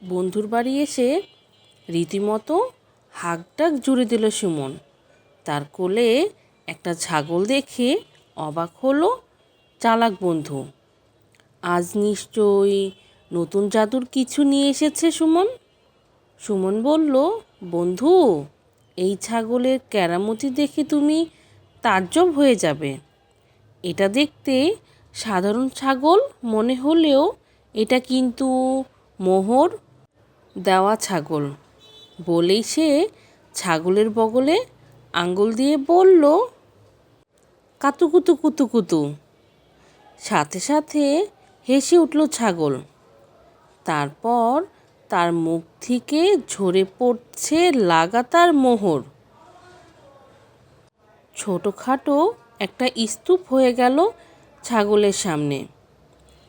বন্ধুর বাড়ি এসে রীতিমতো হাঁকডাক জুড়ে দিল সুমন। তার কোলে একটা ছাগল দেখে অবাক হলো চালাক বন্ধু। আজ নিশ্চয়ই নতুন জাদুর কিছু নিয়ে এসেছে সুমন। সুমন বলল, বন্ধু, এই ছাগলের কেরামতি দেখে তুমি তাজ্জব হয়ে যাবে। এটা দেখতে সাধারণ ছাগল মনে হলেও এটা কিন্তু মোহর দেওয়া ছাগল। বলেই সে ছাগলের বগলে আঙ্গুল দিয়ে বলল, কাতুকুতু কুতুকুতু। সাথে সাথে হেসে উঠল ছাগল। তারপর তার মুখ থেকে ঝরে পড়ছে লাগাতার মোহর। ছোটোখাটো একটা স্তূপ হয়ে গেল ছাগলের সামনে।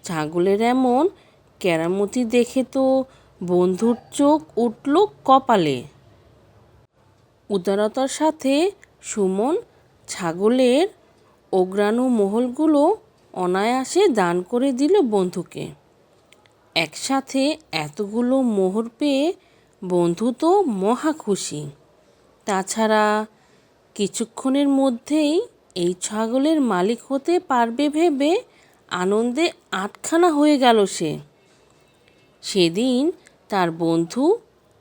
ছাগলের এমন কেরামতি দেখে তো বন্ধুর চোখ উঠল কপালে। উদারতার সাথে সুমন ছাগলের অগ্রাণু মোহরগুলো অনায়াসে দান করে দিল বন্ধুকে। একসাথে এতগুলো মোহর পেয়ে বন্ধু তো মহা খুশি। তাছাড়া কিছুক্ষণের মধ্যেই এই ছাগলের মালিক হতে পারবে ভেবে আনন্দে আটখানা হয়ে গেল সে। সেদিন তার বন্ধু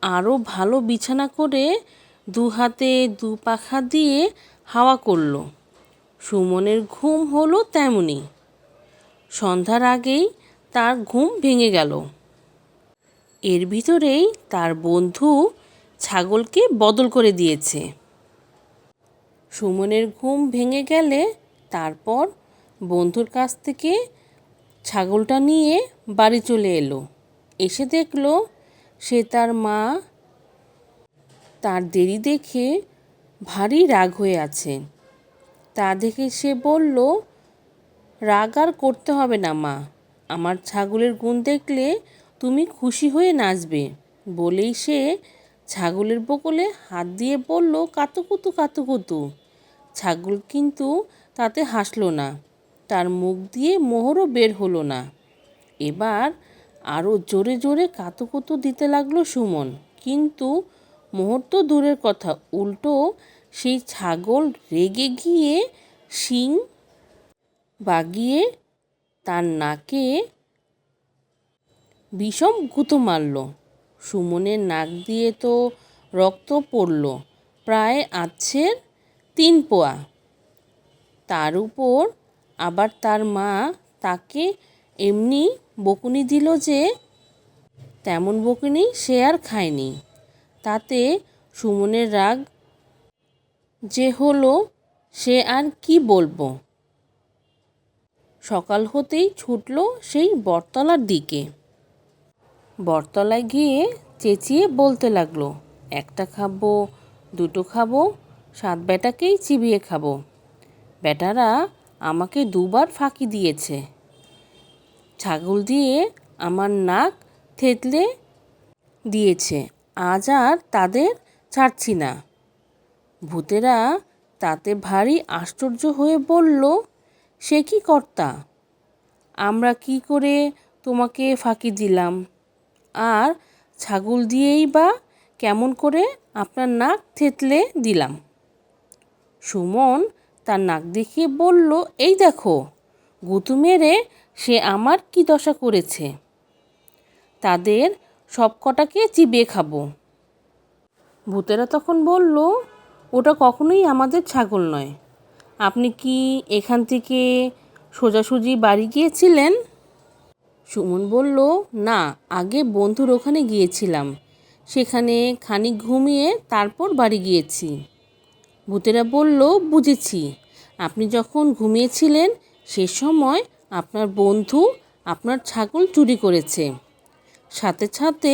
আরও ভালো বিছানা করে দু হাতে দু পাখা দিয়ে হাওয়া করল। সুমনের ঘুম হলো তেমনি। সন্ধ্যার আগেই তার ঘুম ভেঙে গেল। এর ভিতরেই তার বন্ধু ছাগলকে বদল করে দিয়েছে। সুমনের ঘুম ভেঙে গেলে তারপর বন্ধুর কাছ থেকে ছাগলটা নিয়ে বাড়ি চলে এলো। এসে দেখল সে তার মা তার দেরি দেখে ভারী রাগ হয়ে আছে। তা দেখে সে বলল, রাগ আর করতে হবে না মা, আমার ছাগলের গুণ দেখলে তুমি খুশি হয়ে নাচবে। বলেই সে ছাগলের বগলে হাত দিয়ে বলল, কাতুকুতু কাতুকুতু। ছাগল কিন্তু তাতে হাসল না, তার মুখ দিয়ে মোহরও বের হলো না। এবার আরও জোরে জোরে কাতুকুতু দিতে লাগলো সুমন। কিন্তু মোহর তো দূরের কথা, উল্টো সেই ছাগল রেগে গিয়ে শিং বাগিয়ে তার নাকে বিষম গুঁতো মারল। সুমনের নাক দিয়ে তো রক্ত পড়ল প্রায় আচ্ছের 3 পোয়া। তার উপর আবার তার মা তাকে এমনি বকুনি দিল যে তেমন বকুনি সে আর খায়নি। তাতে সুমনের রাগ যে হলো সে আর কি বলবো। সকাল হতেই ছুটল সেই বটতলার দিকে। বটতলায় গিয়ে চেঁচিয়ে বলতে লাগলো, একটা খাবো, দুটো খাবো, 7 বেটাকেই চিবিয়ে খাবো। বেটারা আমাকে 2বার ফাঁকি দিয়েছে, ছাগল দিয়ে আমার নাক থেতলে দিয়েছে, আজ আর তাদের ছাড়ছি না। ভূতেরা তাতে ভারী আশ্চর্য হয়ে বলল, সে কি কর্তা, আমরা কি করে তোমাকে ফাঁকি দিলাম, আর ছাগল দিয়েই বা কেমন করে আপনার নাক থেতলে দিলাম। সুমন তার নাক দেখিয়ে বলল, এই দেখো, গুঁতো মেরে সে আমার কি দশা করেছে, তাদের সব কটাকে চিবিয়ে খাবো। ভূতেরা তখন বলল, ওটা কখনোই আমাদের ছাগল নয়, আপনি কি এখান থেকে সোজাসুজি বাড়ি গিয়েছিলেন? সুমন বলল, না, আগে বন্ধুর ওখানে গিয়েছিলাম, সেখানে খানিক ঘুমিয়ে তারপর বাড়ি গিয়েছি। ভূতেরা বলল, বুঝেছি, আপনি যখন ঘুমিয়েছিলেন সে সময় আপনার বন্ধু আপনার ছাগল চুরি করেছে। সাথে সাথে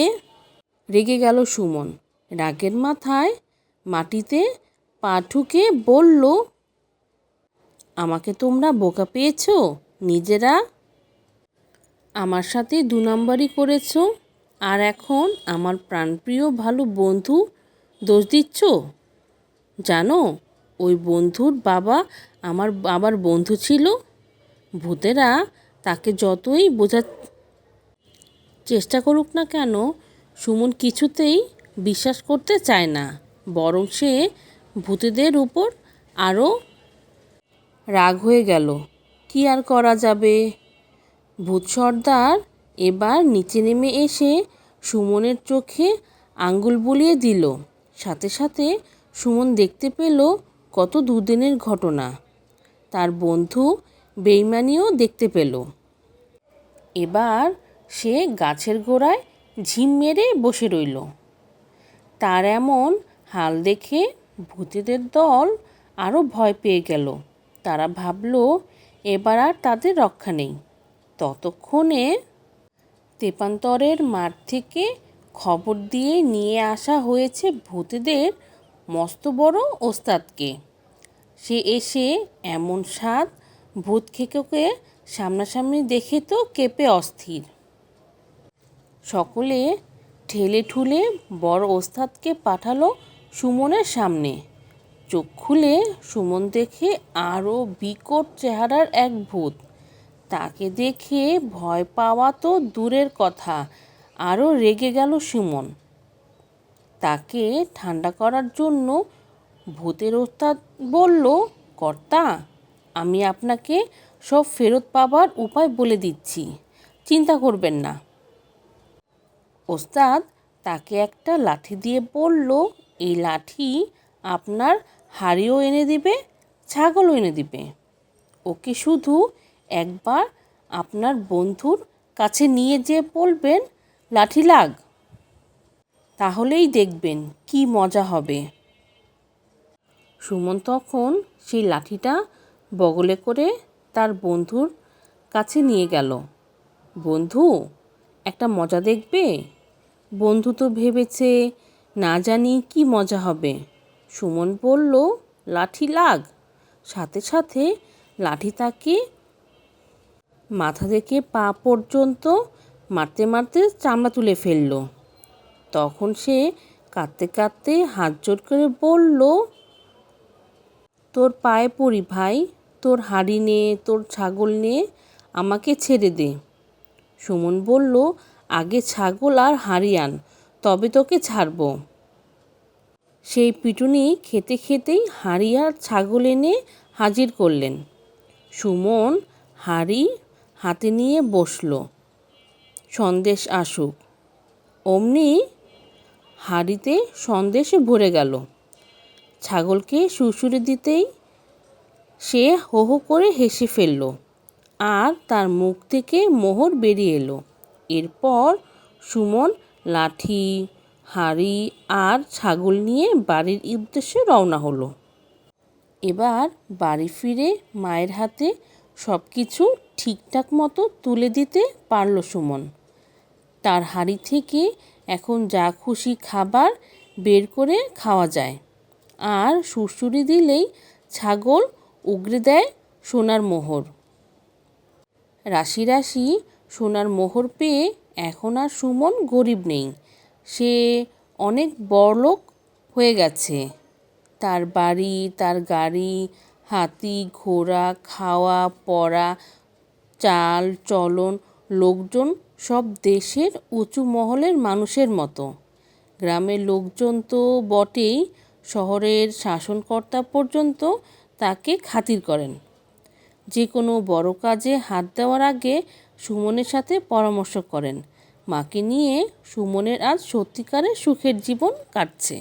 রেগে গেল সুমন। রাগের মাথায় মাটিতে পা ঠুকে বলল, আমাকে তোমরা বোকা পেয়েছো, নিজেরা আমার সাথে 2 নম্বরই করেছো, আর এখন আমার প্রাণপ্রিয় ভালো বন্ধু দোষ দিচ্ছ। জানো, ওই বন্ধুর বাবা আমার বাবার বন্ধু ছিল। ভূতেরা তাকে যতই বোঝার চেষ্টা করুক না কেন, সুমন কিছুতেই বিশ্বাস করতে চায় না, বরং সে ভূতেদের উপর আরও রাগ হয়ে গেল। কি আর করা যাবে? ভূত সর্দার এবার নিচে নেমে এসে সুমনের চোখে আঙ্গুল বুলিয়ে দিল। সাথে সাথে সুমন দেখতে পেল কত দুদিনের ঘটনা। তার বন্ধু বেইমানিও দেখতে পেল। এবার সে গাছের গোড়ায় ঝিম মেরে বসে রইল। তার এমন হাল দেখে ভূতেদের দল আরও ভয় পেয়ে গেল। তারা ভাবল এবার আর তাদের রক্ষা নেই। ততক্ষণে তেপান্তরের মাঠ থেকে খবর দিয়ে নিয়ে আসা হয়েছে ভূতেদের মস্ত বড় ওস্তাদকে। সে এসে এমন স্বাদ ভূত খেকোকে সামনাসামনি দেখে তো কেঁপে অস্থির। সকলে ঠেলে ঠুলে বড় ওস্তাদকে পাঠালো সুমনের সামনে। চোখ খুলে সুমন দেখে আরও বিকট চেহারার এক ভূত। তাকে দেখে ভয় পাওয়া তো দূরের কথা, আরও রেগে গেল সুমন। তাকে ঠান্ডা করার জন্য ভূতের ওস্তাদ বলল, কর্তা, আমি আপনাকে সব ফেরত পাবার উপায় বলে দিচ্ছি, চিন্তা করবেন না। ওস্তাদ তাকে একটা লাঠি দিয়ে বলল, এই লাঠি আপনার হাড়িও এনে দিবে, ছাগলও এনে দিবে। ওকে শুধু একবার আপনার বন্ধুর কাছে নিয়ে যেয়ে বলবেন, লাঠি লাগ, তাহলেই দেখবেন কি মজা হবে। সুমন তখন সেই লাঠিটা বগলে করে তার বন্ধুর কাছে নিয়ে গেল। বন্ধু, একটা মজা দেখবে? বন্ধু তো ভেবেছে না জানি কি মজা হবে। সুমন বলল, লাঠি লাগ। সাথে সাথে লাঠি তাকে মাথা থেকে পা পর্যন্ত মারতে মারতে চামড়া তুলে ফেলল। তখন সে কাঁদতে কাঁদতে হাত জোড় করে বলল, তোর পায়ে পড়ি ভাই, তোর হাড়ি নে, তোর ছাগল নে, আমাকে ছেড়ে দে। সুমন বলল, আগে ছাগল আর হাড়ি আন, তবে তোকে ছাড়ব। সেই পিটুনি খেতে খেতেই হাড়ি আর ছাগল এনে হাজির করলেন। সুমন হাড়ি হাতে নিয়ে বসল, সন্দেশ আসুক। অমনি হাঁড়িতে সন্দেশে ভরে গেল। ছাগলকে সুড়সুড়ি দিতেই সে হো হো করে হেসে ফেলল, আর তার মুখ থেকে মোহর বেরিয়ে এলো। এরপর সুমন লাঠি, হাঁড়ি আর ছাগল নিয়ে বাড়ির উদ্দেশ্যে রওনা হলো। এবার বাড়ি ফিরে মায়ের হাতে সব কিছু ঠিকঠাক মতো তুলে দিতে পারল সুমন। তার হাঁড়ি থেকে এখন যা খুশি খাবার বের করে খাওয়া যায়, আর সুড়সুড়ি দিলেই ছাগল উগরে দেয় সোনার মোহর। রাশি রাশি সোনার মোহর পেয়ে এখন আর সুমন গরিব নেই, সে অনেক বড়লোক হয়ে গেছে। তার বাড়ি, তার গাড়ি, হাতি, ঘোড়া, খাওয়া পরা, চাল চলন, লোকজন সব দেশের উঁচু মহলের মানুষের মতো। গ্রামের লোকজন তো বটেই, শহরের শাসনকর্তা পর্যন্ত তাকে খাতির করেন। যে কোনো বড় কাজে হাত দেওয়ার আগে সুমনের সাথে পরামর্শ করেন। মাকে নিয়ে সুমনের আজ সত্যিকারের সুখের জীবন কাটছে।